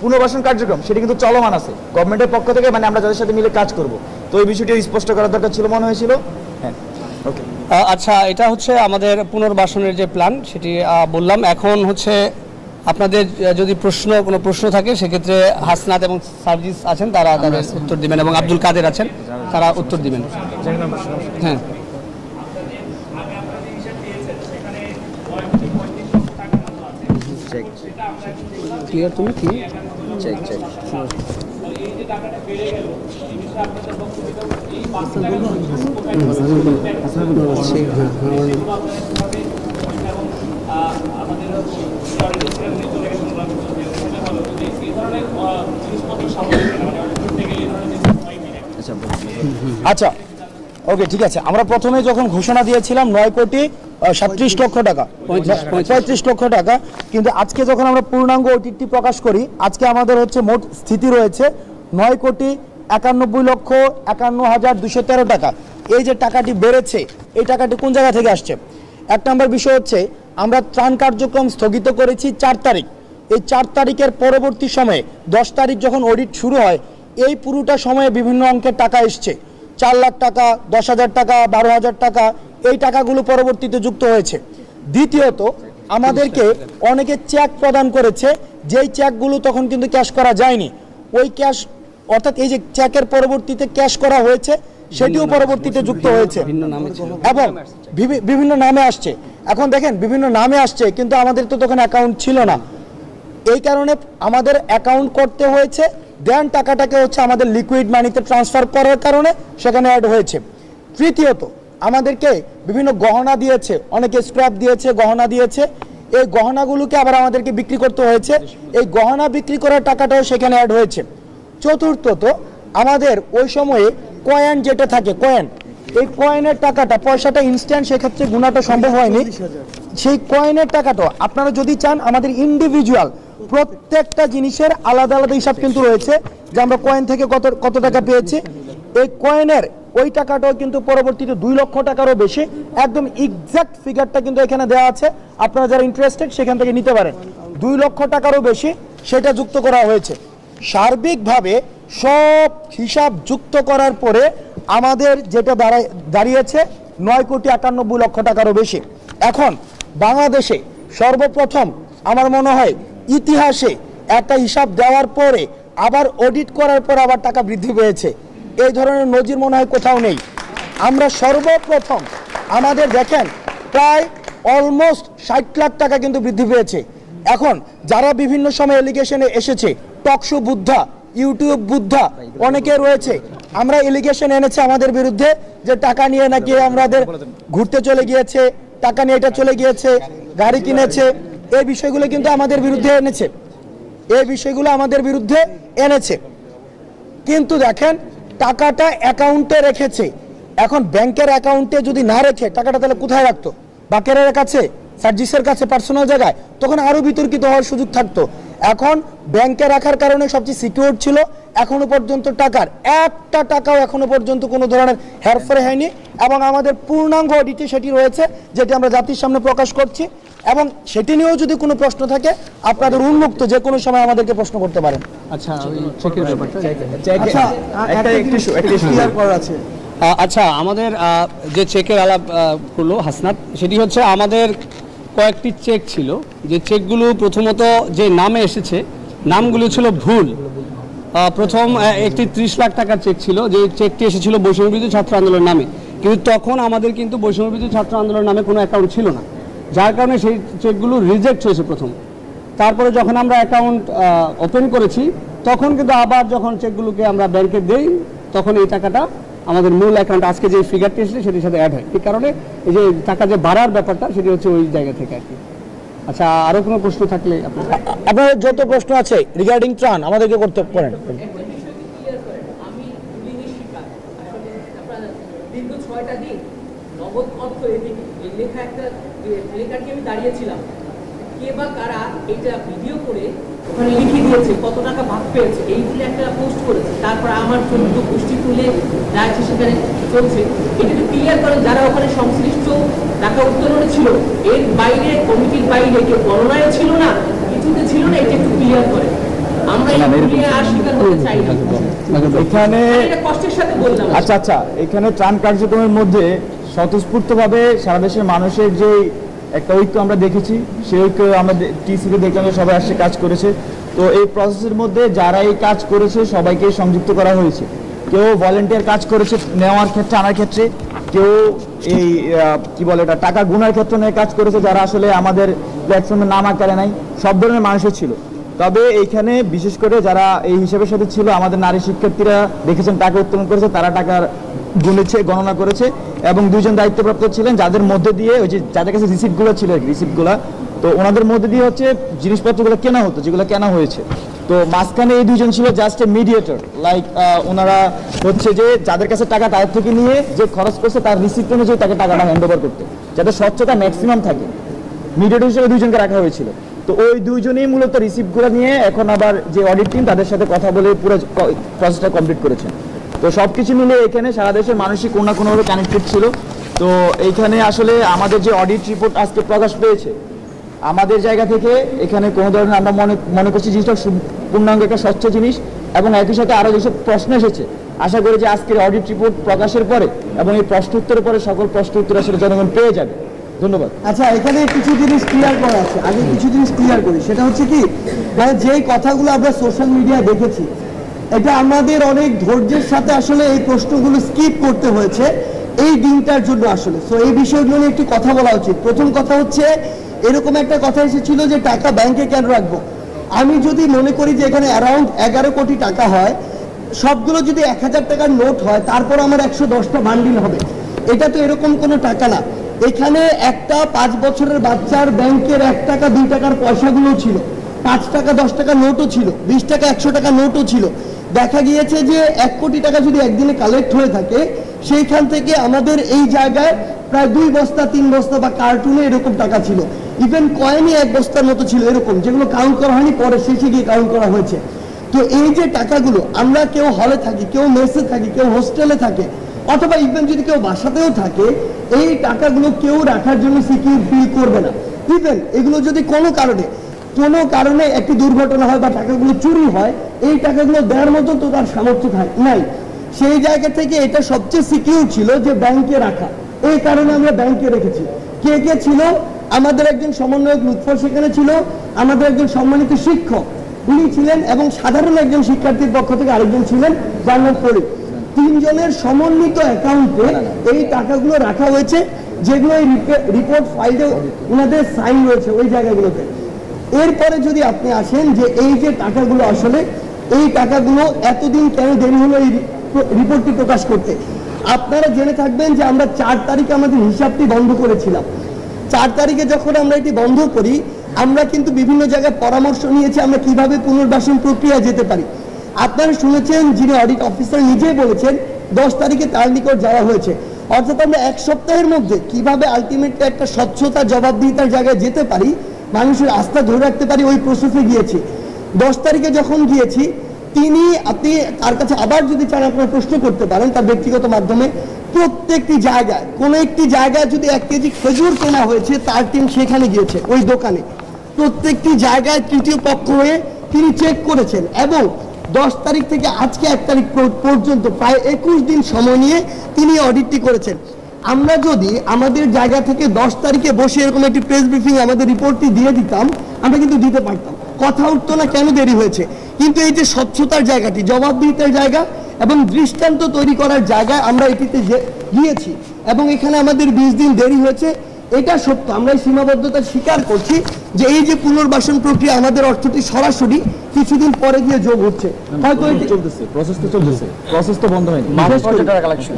পুনর্বাসন কার্যক্রম সেটি কিন্তু চলমান আছে গভর্নমেন্টের পক্ষ থেকে, মানে আমরা যাদের সাথে মিলে কাজ করব। তো এই বিষয়টি স্পষ্ট করার দরকার ছিল মনে হয়েছিল। হ্যাঁ, ওকে।
আচ্ছা, এটা হচ্ছে আমাদের পুনর্বাসনের যে প্ল্যান সেটি বললাম। এখন হচ্ছে আপনাদের যদি কোনো প্রশ্ন থাকে সেক্ষেত্রে হাসনাত এবং সার্জিস আছেন, তারা তাদের উত্তর দিবেন, এবং আব্দুল কাদের আছেন, তারা উত্তর দিবেন। হ্যাঁ, ক্লিয়ার তুমি কি চেক
আচ্ছা, ওকে, ঠিক আছে। আমরা প্রথমে যখন ঘোষণা দিয়েছিলাম 9,37,00,000 টাকা, 35,00,000 টাকা, কিন্তু আজকে যখন আমরা পূর্ণাঙ্গ ওটিটি প্রকাশ করি, আজকে আমাদের হচ্ছে মোট স্থিতি রয়েছে 9,91,51,213 টাকা। এই যে টাকাটি বেড়েছে, এই টাকাটি কোন জায়গা থেকে আসছে? 1 নম্বর বিষয় হচ্ছে আমরা ত্রাণ কার্যক্রম স্থগিত করেছি 4 তারিখ। এই 4 তারিখের পরবর্তী সময়ে 10 তারিখ যখন অডিট শুরু হয়, এই পুরোটা সময়ে বিভিন্ন অঙ্কের টাকা এসছে। 4 লাখ টাকা, 10,000 টাকা, 12,000 টাকা, এই টাকাগুলো পরবর্তীতে যুক্ত হয়েছে। দ্বিতীয়ত, আমাদেরকে অনেকে চেক প্রদান করেছে, যেই চেকগুলো তখন কিন্তু ক্যাশ করা যায়নি। ওই ক্যাশ, অর্থাৎ এই যে চেকের পরবর্তীতে ক্যাশ করা হয়েছে সেটিও পরবর্তীতে যুক্ত হয়েছে এবং বিভিন্ন নামে আসছে। এখন দেখেন, বিভিন্ন নামে আসছে, কিন্তু আমাদের তো তখন অ্যাকাউন্ট ছিল না। এই কারণে আমাদের অ্যাকাউন্ট করতে হয়েছে, দেন টাকাটাকে হচ্ছে আমাদের লিকুইড মানিতে ট্রান্সফার করার কারণে সেখানে অ্যাড হয়েছে। তৃতীয়ত, আমাদেরকে বিভিন্ন গহনা দিয়েছে, অনেকে স্ক্র্যাপ দিয়েছে, গহনা দিয়েছে, এই গহনাগুলোকে আবার আমাদেরকে বিক্রি করতে হয়েছে, এই গহনা বিক্রি করার টাকাটাও সেখানে অ্যাড হয়েছে। চতুর্থত, আমাদের ওই সময়ে কয়েন যেটা থাকে, কয়েন, এই কয়েনের টাকাটা, পয়সাটা ইনস্ট্যান্ট সেক্ষেত্রে গুণাটা সম্ভব হয়নি। সেই কয়েনের টাকাটা আপনারা যদি চান, আমাদের ইন্ডিভিজুয়াল প্রত্যেকটা জিনিসের আলাদা আলাদা হিসাব কিন্তু রয়েছে, যে আমরা কয়েন থেকে কত টাকা পেয়েছি। এই কয়েনের ওই টাকাটাও কিন্তু পরবর্তীতে 2 লক্ষ টাকারও বেশি, একদম এক্সাক্ট ফিগারটা কিন্তু এখানে দেওয়া আছে, আপনারা যারা ইন্টারেস্টেড সেখান থেকে নিতে পারেন। 2 লক্ষ টাকারও বেশি সেটা যুক্ত করা হয়েছে। সার্বিকভাবে সব হিসাব যুক্ত করার পরে আমাদের যেটা দাঁড়িয়েছে 9,91,00,000 টাকারও বেশি। এখন বাংলাদেশে সর্বপ্রথম আমার মনে হয় ইতিহাসে একটা হিসাব দেওয়ার পরে আবার অডিট করার পর আবার টাকা বৃদ্ধি পেয়েছে, এই ধরনের নজির মনে হয় কোথাও নেই। আমরা সর্বপ্রথম আমাদের দেখেন প্রায় অলমোস্ট 60 লাখ টাকা কিন্তু বৃদ্ধি পেয়েছে। এখন যারা বিভিন্ন সময় এলিগেশনে এসেছে, টকশো বুদ্ধা, ইউটিউব বুদ্ধা অনেকে রয়েছে, আমরা এলিগেশন এনেছে আমাদের বিরুদ্ধে যে টাকা নিয়ে নাকি আমাদের ঘুরতে চলে গিয়েছে, টাকা নিয়ে এটা চলে গিয়েছে, গাড়ি কিনেছে, এই বিষয়গুলো কিন্তু আমাদের বিরুদ্ধে এনেছে, এই বিষয়গুলো আমাদের বিরুদ্ধে এনেছে। কিন্তু দেখেন টাকাটা অ্যাকাউন্টে রেখেছে। এখন ব্যাংকের অ্যাকাউন্টে যদি না রেখে টাকাটা তাহলে কোথায় রাখতো? বাকেরের কাছে, সার্জিসের কাছে, পার্সোনাল জায়গায়, তখন আরো বিতর্কিত হওয়ার সুযোগ থাকতো। এখন ব্যাংকে রাখার কারণে সবচেয়ে সিকিউর ছিল। এখনো পর্যন্ত টাকার একটা টাকাও এখনো পর্যন্ত কোনো ধরনের হেরফের হয়নি এবং আমাদের পূর্ণাঙ্গ অডিটে সেটি রয়েছে, যেটি আমরা জাতির সামনে প্রকাশ করছি। এবং সেটি নিয়েও যদি কোনো প্রশ্ন থাকে আপনাদের উন্মুক্ত যে কোনো সময় আমাদেরকে প্রশ্ন করতে পারেন।
আচ্ছা, চেকের ব্যাপারটা আচ্ছা, আমাদের যে চেকের আলাপ করলো হাসনাত, সেটি হচ্ছে আমাদের কয়েকটি চেক ছিল, যে চেকগুলো প্রথমত যে নামে এসেছে নামগুলো ছিল ভুল। প্রথম একটি 30 লাখ টাকার চেক ছিল, যে চেকটি এসেছিল বৈষম্যবিরোধী ছাত্র আন্দোলন নামে, কিন্তু তখন আমাদের কিন্তু বৈষম্যবিরোধী ছাত্র আন্দোলন নামে কোনো অ্যাকাউন্ট ছিল না, যার কারণে সেই চেকগুলো রিজেক্ট হয়েছে প্রথম। তারপরে যখন আমরা অ্যাকাউন্ট ওপেন করেছি তখন কিন্তু আবার যখন চেকগুলোকে আমরা ব্যাংকে দেই তখন এই টাকাটা আমাদের মূল অ্যাকাউন্ট আজকে যে ফিগারটি এসেছে সেটির সাথে অ্যাড হয়। এই কারণে এই যে টাকা যে বাড়ার ব্যাপারটা সেটি হচ্ছে ওই জায়গা থেকে আর কি। আচ্ছা, আরও কোনো প্রশ্ন থাকলে
আপনাদের যত প্রশ্ন আছে রিগার্ডিং ত্রাণ আমাদেরকে করতে পারেন।
দাঁড়িয়েছিলাম কে বা কারা এটা ভিডিও করে ওখানে লিখে দিয়েছে কত টাকা ভাগ পেয়েছে, এইগুলো একটা পোস্ট করেছে, তারপর আমার চরিত্র গোষ্ঠী তুলে যাচ্ছে সেখানে চলছে। এটা একটু ক্লিয়ার করেন যারা ওখানে সংশ্লিষ্ট টাকা উত্তোলনে ছিল, এর বাইরে কমিটির বাইরে কেউ গণনায় ছিল না, কিছুতে ছিল না, এটা একটু ক্লিয়ার করেন। আমরা আর স্বীকার করতে চাই না
এখানে।
এটা কষ্টের সাথে বললাম।
আচ্ছা, এখানে ত্রাণ কার্যক্রমের মধ্যে স্বতঃস্ফূর্তভাবে সারা দেশের মানুষের যে একটা ঐক্য আমরা দেখেছি, সেই ঐক্য আমরা টিসিতে দেখলাম যে সবাই আসছে কাজ করেছে। তো এই প্রসেসের মধ্যে যারা এই কাজ করেছে সবাইকে সংযুক্ত করা হয়েছে। কেউ ভলেন্টিয়ার কাজ করেছে নেওয়ার ক্ষেত্রে, আনার ক্ষেত্রে, কেউ এই কি বলে এটা টাকা গুনার ক্ষেত্রে নিয়ে কাজ করেছে, যারা আসলে আমাদের প্ল্যাটফর্মে নাম আকারে নাই, সব ধরনের মানুষের ছিল। তবে এইখানে বিশেষ করে যারা এই হিসাবের সাথে ছিল, আমাদের নারী শিক্ষার্থীরা দেখেছেন টাকা উত্তোলন করেছে, তারা টাকার গুনেছে, গণনা করেছে, এবং 2 জন দায়িত্বপ্রাপ্ত ছিলেন যাদের মধ্যে দিয়ে ওই যে যাদের কাছে রিসিপ্টগুলো ছিল, রিসিপ্টগুলো, তো ওনাদের মধ্যে দিয়ে হচ্ছে জিনিসপত্রগুলো কেনা হতো, যেগুলো কেনা হয়েছে। তো মাঝখানে এই 2 জন ছিল জাস্ট এ মিডিয়েটর, লাইক ওনারা হচ্ছে যে যাদের কাছে টাকা তাদের থেকে নিয়ে যে খরচ করছে তার রিসিপ্ট অনুযায়ী তাকে টাকাটা হ্যান্ড ওভার করতে, যাতে স্বচ্ছতা ম্যাক্সিমাম থাকে। মিডিয়েটর হিসেবে 2 জনকে রাখা হয়েছিল। তো ওই 2 জনই মূলত রিসিপ্টগুলো নিয়ে এখন আবার যে অডিট টিম তাদের সাথে কথা বলে পুরো প্রসেসটা কমপ্লিট করেছেন। তো সব কিছু মিলে এখানে সারা দেশের মানুষই কোনো না কোনোভাবে কানেক্টেড ছিল। তো এইখানে আসলে আমাদের যে অডিট রিপোর্ট আজকে প্রকাশ পেয়েছে, আমাদের জায়গা থেকে এখানে কোনো ধরনের আমরা মনে করছি জিনিসটা পূর্ণাঙ্গ একটা স্বচ্ছ জিনিস, এবং একই সাথে আরও যেসব প্রশ্ন এসেছে আশা করি যে আজকের অডিট রিপোর্ট প্রকাশের পরে এবং এই প্রশ্ন উত্তরের পরে সকল প্রশ্ন উত্তর আসলে জনগণ পেয়ে যাবে। ধন্যবাদ।
আচ্ছা, এখানে কিছু জিনিস ক্লিয়ার করা আছে, আগে কিছু জিনিস ক্লিয়ার করি। সেটা হচ্ছে কি, মানে যেই কথাগুলো আমরা সোশ্যাল মিডিয়ায় দেখেছি, এটা আমাদের অনেক ধৈর্যের সাথে আসলে এই প্রশ্নগুলো স্কিপ করতে হয়েছে এই দিনটার জন্য আসলে। তো এই বিষয়গুলো নিয়ে একটু কথা বলা উচিত। প্রথম কথা হচ্ছে, এরকম একটা কথা এসেছিল যে টাকা ব্যাংকে কেন রাখবো। আমি যদি মনে করি যে এখানে অ্যারাউন্ড 11 কোটি টাকা হয়, সবগুলো যদি 1000 টাকার নোট হয়, তারপর আমার 110টা বান্ডিল হবে, এটা তো এরকম কোনো টাকা না। এখানে একটা 5 বছরের বাচ্চার ব্যাংকের 1 টাকা 2 টাকার পয়সাগুলো ছিল, 5 টাকা 10 টাকা নোটও ছিল, 20 টাকা 100 টাকা নোটও ছিল। দেখা গিয়েছে যে 1 কোটি টাকা যদি একদিনে কালেক্ট হয়ে থাকে, সেইখান থেকে আমাদের এই জায়গায় প্রায় 2 বস্তা 3 বস্তা বা কার্টুনে এরকম টাকা ছিল। ইভেন কয়েনই 1 বস্তার মতো ছিল এরকম, যেগুলো কাউন্ট করা হয়নি, পরে শেষে গিয়ে কাউন্ট করা হয়েছে। তো এই যে টাকাগুলো, আমরা কেউ হলে থাকি, কেউ মেসে থাকি, কেউ হোস্টেলে থাকে, অথবা ইভেন যদি কেউ বাসাতেও থাকে এই টাকাগুলো কেউ রাখার জন্য সিকিউর ফিল করবে না। ইভেন এগুলো যদি কোনো কারণে একটি দুর্ঘটনা হয় বা টাকাগুলো চুরি হয়, এই টাকাগুলো দেওয়ার মতো তো তার সামর্থ্য নাই। সেই জায়গা থেকে এটা সবচেয়ে সিকিউর ছিল যে ব্যাংকে রাখা, এই কারণে আমরা ব্যাংকে রেখেছি। কে কে ছিল? আমাদের একজন সমন্বয়ক লুৎফর সেখানে ছিল, আমাদের একজন সম্মানিত শিক্ষক উনি ছিলেন, এবং সাধারণ একজন শিক্ষার্থীর পক্ষ থেকে আরেকজন ছিলেন জান্নাত ফরিদ। 3 জনের সমন্বিত অ্যাকাউন্টে এই টাকাগুলো রাখা হয়েছে, যেগুলো এই রিপোর্ট ফাইলে ওনাদের সাইন রয়েছে ওই জায়গাগুলোতে। এরপরে যদি আপনি আসেন যে এই যে টাকাগুলো, আসলে এই টাকাগুলো এতদিন কেন দেরি হলো এই রিপোর্টটি প্রকাশ করতে, আপনারা জেনে থাকবেন যে আমরা 4 তারিখে আমাদের হিসাবটি বন্ধ করেছিলাম। 4 তারিখে যখন আমরা এটি বন্ধ করি, আমরা কিন্তু বিভিন্ন জায়গায় পরামর্শ নিয়েছি আমরা কিভাবে পুনর্বাসন প্রক্রিয়া যেতে পারি। আপনারা শুনেছেন যিনি অডিট অফিসার নিজেই বলেছেন 10 তারিখে তার নিকট যাওয়া হয়েছে। অর্থাৎ আমরা 1 সপ্তাহের মধ্যে কিভাবে আলটিমেটলি একটা স্বচ্ছতা জবাবদিহিতার জায়গায় যেতে পারি, মানুষের আস্থা ধরে রাখতে পারি, ওই প্রসেসে গিয়েছি। 10 তারিখে যখন গিয়েছি, আপনি তার কাছে আবার যদি চান আপনারা প্রশ্ন করতে পারেন তার ব্যক্তিগত মাধ্যমে। প্রত্যেকটি জায়গায় কোনো একটি জায়গায় যদি 1 কেজি খেজুর কেনা হয়েছে, তার টিম সেখানে গিয়েছে ওই দোকানে, প্রত্যেকটি জায়গায় তৃতীয় পক্ষ হয়ে তিনি চেক করেছেন, এবং 10 তারিখ থেকে আজকে 1 তারিখ পর্যন্ত প্রায় 21 দিন সময় নিয়ে তিনি অডিটটি করেছেন। আমরা যদি আমাদের জায়গা থেকে 10 তারিখে বসে এরকম একটি প্রেস ব্রিফিং আমাদের রিপোর্টটি দিয়ে দিতাম, আমরা কিন্তু দিতে পারতাম, কথা উঠতো না কেন দেরি হয়েছে। কিন্তু এই যে স্বচ্ছতার জায়গাটি, জবাবদিহিতার জায়গা এবং দৃষ্টান্ত তৈরি করার জায়গায় আমরা এটিতে গিয়েছি, এবং এখানে আমাদের 20 দিন দেরি হয়েছে, এটা সত্য। আমরা এই সীমাবদ্ধতা স্বীকার করছি যে এই যে পুনর্বাসন প্রক্রিয়া আমাদের অর্থটি সরাসরি কিছুদিন পরে গিয়ে যোগ হচ্ছে, হয়তো
প্রসেস তো বন্ধ হয়নি।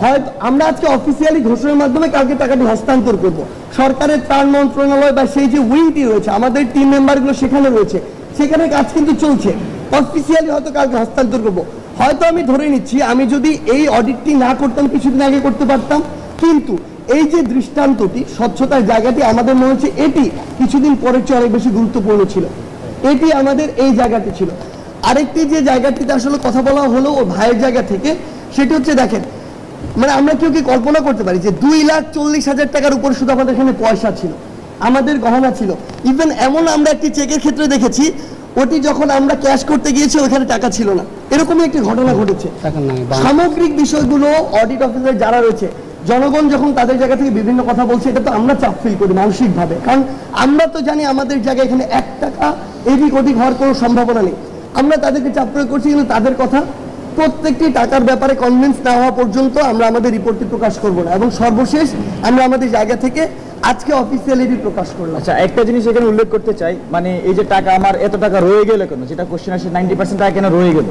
হয়তো আমরা আজকে অফিসিয়ালি ঘোষণার মাধ্যমে কালকে টাকাটি হস্তান্তর করব। সরকারের ত্রাণ মন্ত্রণালয় বা সেই যে উইংটি রয়েছে, আমাদের টিম মেম্বারগুলো সেখানে রয়েছে, সেখানে কাজ কিন্তু চলছে। অফিসিয়ালি হয়তো কালকে হস্তান্তর করব। হয়তো আমি ধরে নিচ্ছি আমি যদি এই অডিটটি না করতাম কিছুদিন আগে করতে পারতাম, কিন্তু এই যে দৃষ্টান্তটি, স্বচ্ছতার জায়গাটি আমাদের মনে হচ্ছে এটি কিছুদিন পরের চেয়ে অনেক বেশি গুরুত্বপূর্ণ ছিল। এটি আমাদের এই জায়গাটি ছিল। আরেকটি যে জায়গাটিতে আসলে কথা বলা হলো ও ভাইয়ের জায়গা থেকে, সেটি হচ্ছে দেখেন, মানে আমরা কেউ কি কল্পনা করতে পারি যে 2,40,000 টাকার উপর শুধু আমাদের এখানে পয়সা ছিল, আমাদের গহনা ছিল। ইভেন এমন আমরা একটি চেকের ক্ষেত্রে দেখেছি, ওটি যখন আমরা ক্যাশ করতে গিয়েছি ওখানে টাকা ছিল না, এরকমই একটি ঘটনা ঘটেছে। সামগ্রিক বিষয়গুলো অডিট অফিসার যারা রয়েছে, জনগণ যখন তাদের জায়গা থেকে বিভিন্ন কথা বলছে, এটা তো আমরা চাপ ফিল করি মানসিকভাবে, কারণ আমরা তো জানি আমাদের জায়গায় এখানে 1 টাকা এদিক ওদিক হওয়ার কোনো সম্ভাবনা নেই। আমরা তাদেরকে চাপ প্রয়োগ করছি, কিন্তু তাদের কথা প্রত্যেকটি টাকার ব্যাপারে কনভিন্স না হওয়া পর্যন্ত আমরা আমাদের রিপোর্টটি প্রকাশ করব না, এবং সর্বশেষ আমরা আমাদের জায়গা থেকে আজকে অফিসিয়ালি প্রকাশ করলাম।
আচ্ছা, একটা জিনিস এখানে উল্লেখ করতে চাই, মানে এই যে টাকা আমার এত টাকা রয়ে গেল কেন, যেটা কোশ্চেন আসে 90% টাকা কেন রয়ে গেল,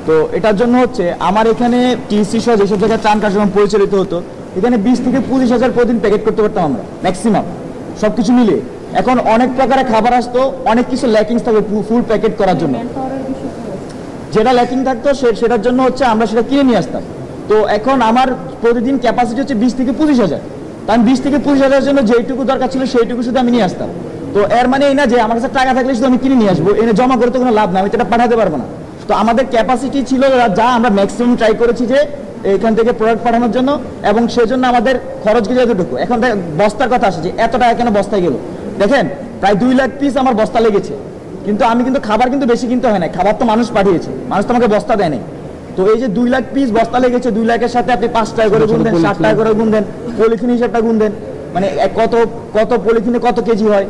তো এটার জন্য হচ্ছে আমার এখানে টিসি সহ যেসব জায়গায় ত্রাণ কার্যক্রম পরিচালিত হতো, এখানে 20 থেকে 25,000 প্রতিদিন প্যাকেট করতে পারতাম আমরা ম্যাক্সিমাম, সবকিছু মিলিয়ে। এখন অনেক প্রকারের খাবার আসতো, অনেক কিছু ল্যাকিংস থাকবে ফুল প্যাকেট করার জন্য, যেটা ল্যাকিং থাকতো সেটার জন্য হচ্ছে আমরা সেটা কিনে নিয়ে আসতাম। তো এখন আমার প্রতিদিন ক্যাপাসিটি হচ্ছে 20 থেকে 25,000, তাই 20 থেকে 25,000 জন্য যেইটুকু দরকার ছিল সেইটুকু শুধু আমি নিয়ে আসতাম। তো এর মানে এই না যে আমার কাছে টাকা থাকলে শুধু আমি কিনে নিয়ে আসবো, এনে জমা করতে কোনো লাভ না, আমি সেটা পাঠাতে পারবো না। তো আমাদের ক্যাপাসিটি ছিল যা, আমরা ম্যাক্সিমাম ট্রাই করেছি যে এখান থেকে প্রোডাক্ট পাঠানোর জন্য, এবং সেজন্য আমাদের খরচ গেছে এতটুকু। এখন বস্তার কথা আসে যে এত টাকা কেন বস্তায় গেল, দেখেন প্রায় 2 লাখ পিস আমার বস্তা লেগেছে, কিন্তু আমি কিন্তু খাবার কিন্তু বেশি কিনতে হয় না, খাবার তো মানুষ পাঠিয়েছে, মানুষ তো আমাকে বস্তা দেয় নাই। তো এই যে 2 লাখ পিস বস্তা লেগেছে, 2 লাখের সাথে আপনি 5 টাকা করে গুণ দেন, 7 টাকা করে গুণ দেন, পলিথিন হিসাবটা গুণ দেন, মানে কত পলিথিনে কত কেজি হয়,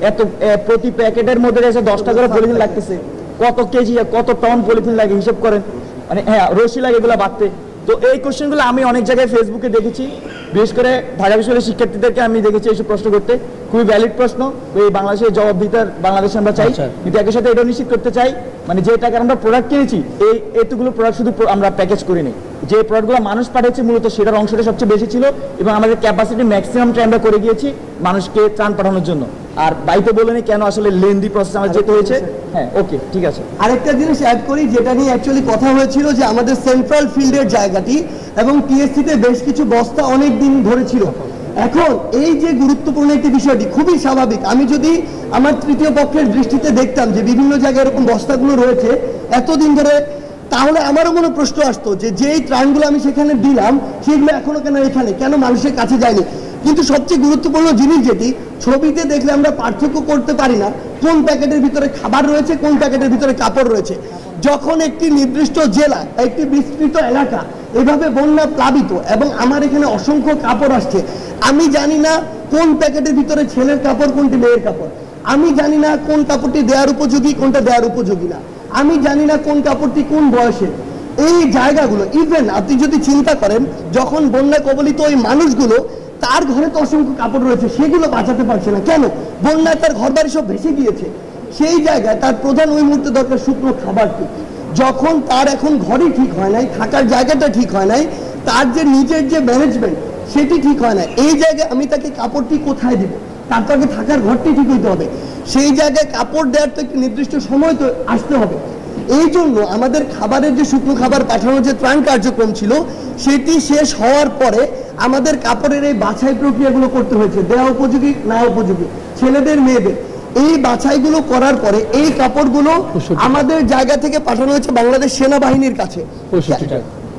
এত প্রতি প্যাকেটের মধ্যে 10 টাকা করে পলিথিন লাগতেছে, কত কেজি কত টন পলিথিন লাগে হিসাব করেন, মানে হ্যাঁ রশি লাগে এগুলো বাড়তে। তো এই কোশ্চেনগুলো আমি অনেক জায়গায় ফেসবুকে দেখেছি, বিশেষ করে ঢাকা বিশ্ববিদ্যালয়ের শিক্ষার্থীদেরকে আমি দেখেছি এইসব প্রশ্ন করতে, খুবই ভ্যালিড প্রশ্ন। এই বাংলাদেশের জবাবদিহিতার বাংলাদেশে আমরা চাই, কিন্তু একই সাথে এটাও নিশ্চিত করতে চাই মানে যে টাকার আমরা প্রোডাক্ট কিনেছি, এতগুলো প্রোডাক্ট শুধু আমরা প্যাকেজ করিনি, যে প্রোডাক্টগুলো মানুষ পাঠিয়েছে মূলত সেটার অংশটা সবচেয়ে বেশি ছিল, এবং আমাদের ক্যাপাসিটি ম্যাক্সিমামটা আমরা করে গিয়েছি মানুষকে ত্রাণ পাঠানোর জন্য। আর বাইতে বলেনি কেন আসলে লেন্দি প্রসেস আমার যেতে হয়েছে। হ্যাঁ, ওকে, ঠিক আছে।
আরেকটা জিনিস অ্যাড করি, যেটা নিয়ে অ্যাকচুয়ালি কথা হয়েছিল, যে আমাদের সেন্ট্রাল ফিল্ডের জায়গাটি এবং টিএসসিতে বেশ কিছু বস্তা অনেক দিন ধরে ছিল। এখন এই যে গুরুত্বপূর্ণ একটি বিষয়টি খুবই স্বাভাবিক, আমি যদি আমার তৃতীয় পক্ষের দৃষ্টিতে দেখতাম যে বিভিন্ন জায়গায় এরকম বস্তাগুলো রয়েছে এতদিন ধরে, তাহলে আমারও মনে প্রশ্ন আসতো যে যেই ত্রাণগুলো আমি সেখানে দিলাম সেগুলো এখনো কেন এখানে, কেন মানুষের কাছে যায়নি। কিন্তু সবচেয়ে গুরুত্বপূর্ণ জিনিস যেটি ছবিতে দেখলে আমরা পার্থক্য করতে পারি না কোন প্যাকেটের ভিতরে খাবার রয়েছে, কোন প্যাকেটের ভিতরে কাপড় রয়েছে। যখন একটি নির্দিষ্ট জেলা, একটি বিস্তৃত এলাকা এভাবে বন্যা প্লাবিত এবং আমার এখানে অসংখ্য কাপড় আসছে, আমি জানি না কোন প্যাকেটের ভিতরে ছেলের কাপড় কোনটি মেয়ের কাপড়, আমি জানি না কোন কাপড়টি দেওয়ার উপযোগী কোনটা দেওয়ার উপযোগী না, আমি জানি না কোন কাপড়টি কোন বয়সে। এই জায়গাগুলো ইভেন আপনি যদি চিন্তা করেন যখন বন্যা কবলিত ওই মানুষগুলো তার ঘরে তো অসংখ্য কাপড় রয়েছে, সেগুলো বাঁচাতে পারছে না কেন? বন্যায় তার ঘর বাড়ি সব ভেসে গিয়েছে। সেই জায়গায় তার প্রধান ওই মুহূর্তে দরকার শুকনো খাবারটি। যখন তার এখন ঘরই ঠিক হয় নাই, থাকার জায়গাটা ঠিক হয় নাই, তার যে নিজের যে ম্যানেজমেন্ট সেটি ঠিক হয় না, এই জায়গায় আমি তাকে কাপড়টি কোথায় দিব? তার তো আগে থাকার ঘরটি ঠিক হইতে হবে। সেই জায়গায় কাপড় দেওয়ার তো একটি নির্দিষ্ট সময় তো আসতে হবে। এই জন্য আমাদের খাবারের যে শুকনো খাবার পাঠানোর যে ত্রাণ কার্যক্রম ছিল সেটি শেষ হওয়ার পরে আমাদের কাপড়ের এই বাছাই প্রক্রিয়াগুলো করতে হয়েছে, দেওয়া উপযোগী না উপযোগী, ছেলেদের মেয়েদের। এই বাছাইগুলো করার পরে এই কাপড়গুলো আমাদের জায়গা থেকে পাঠানো হয়েছে বাংলাদেশ সেনাবাহিনীর কাছে।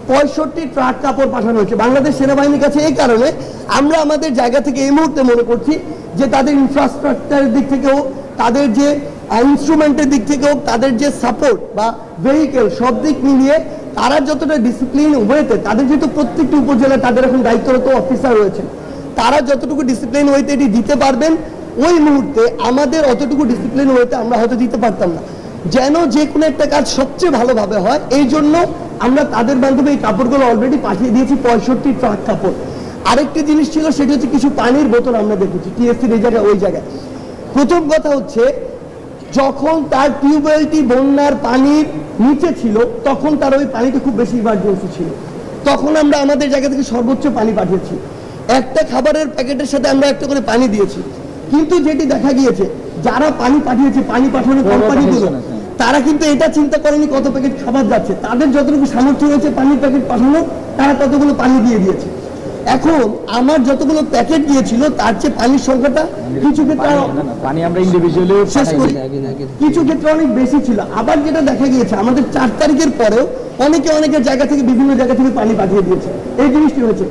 65 ট্রাক কাপড় পাঠানো হয়েছে বাংলাদেশ সেনাবাহিনীর কাছে। এই কারণে আমরা আমাদের জায়গা থেকে এই মুহূর্তে মনে করছি যে তাদের ইনফ্রাস্ট্রাকচারের দিক থেকেও, তাদের যে ইনস্ট্রুমেন্টের দিক থেকেও, তাদের যে সাপোর্ট বা ভেহিকেল সব দিক মিলিয়ে তারা যতটা ডিসিপ্লিন ওয়েতে, তাদের যেহেতু প্রত্যেকটি উপজেলায় তাদের এখন দায়িত্বরত অফিসার রয়েছে, তারা যতটুকু ডিসিপ্লিন ওয়েতে এটি দিতে পারবেন, ওই মুহূর্তে আমাদের অতটুকু ডিসিপ্লিন ওয়েতে আমরা হয়তো দিতে পারতাম না। যেন যে কোনো একটা কাজ সবচেয়ে ভালোভাবে হয়, এই জন্য আমরা তাদের মাধ্যমে এই কাপড়গুলো অলরেডি পাঠিয়ে দিয়েছি, 65 ট্রাক কাপড়। আরেকটি জিনিস ছিল সেটা হচ্ছে কিছু পানির বোতল আমরা দেখেছি টিএসসির এই জায়গায়, ওই জায়গায়। প্রথম কথা হচ্ছে যখন তার টিউবওয়েলটি বন্যার পানির নিচে ছিল তখন তার ওই পানিটা খুব বেশি ইমার্জেন্সি ছিল, তখন আমরা আমাদের জায়গা থেকে সর্বোচ্চ পানি পাঠিয়েছি। একটা খাবারের প্যাকেটের সাথে আমরা একটা করে পানি দিয়েছি। কিন্তু যেটি দেখা গিয়েছে যারা পানি পাঠিয়েছে, পানি পাঠানোর কোম্পানিগুলো, তারা কিন্তু এটা চিন্তা করেনি কত প্যাকেট খাবার যাচ্ছে, তাদের যতটুকু সামর্থ্য হয়েছে পানির প্যাকেট পাঠানো, তারা ততগুলো পানি দিয়ে দিয়েছে। এখন আমার যতগুলো প্যাকেট দিয়েছিল তার চেয়ে পানির সংখ্যাটা কিছু ক্ষেত্রে
পানি আমরা ইন্ডিভিজুয়ালি
শেষ করি, কিছু ক্ষেত্রে অনেক বেশি ছিল। আবার যেটা দেখা গিয়েছে আমাদের 4 তারিখের পরেও অনেকের জায়গা থেকে বিভিন্ন জায়গা থেকে পানি পাঠিয়ে দিয়েছে, এই জিনিসটি হয়েছে।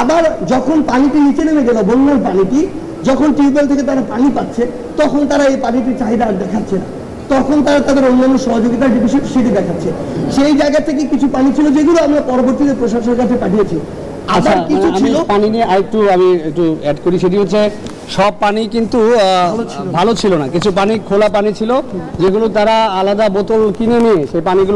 আবার যখন পানিটি নিচে নেমে গেল, বন্যার পানিটি যখন টিউবওয়েল থেকে তারা পানি পাচ্ছে, তখন তারা এই পানিটির চাহিদা আর দেখাচ্ছে না, তখন তারা তাদের অন্যান্য সহযোগিতার যে বিষয় সেটি দেখাচ্ছে। সেই জায়গা থেকে কিছু পানি ছিল যেগুলো আমরা পরবর্তীতে প্রশাসনের কাছে পাঠিয়েছি। আবার কিছু ছিল
পানি নিয়ে আরেকটু আমি একটু অ্যাড করি, সেটি হচ্ছে সব পানি কিন্তু ভালো ছিল না, কিছু পানি খোলা পানি ছিল যেগুলো তারা আলাদা বোতল কিনে নিয়ে সেই পানিগুলো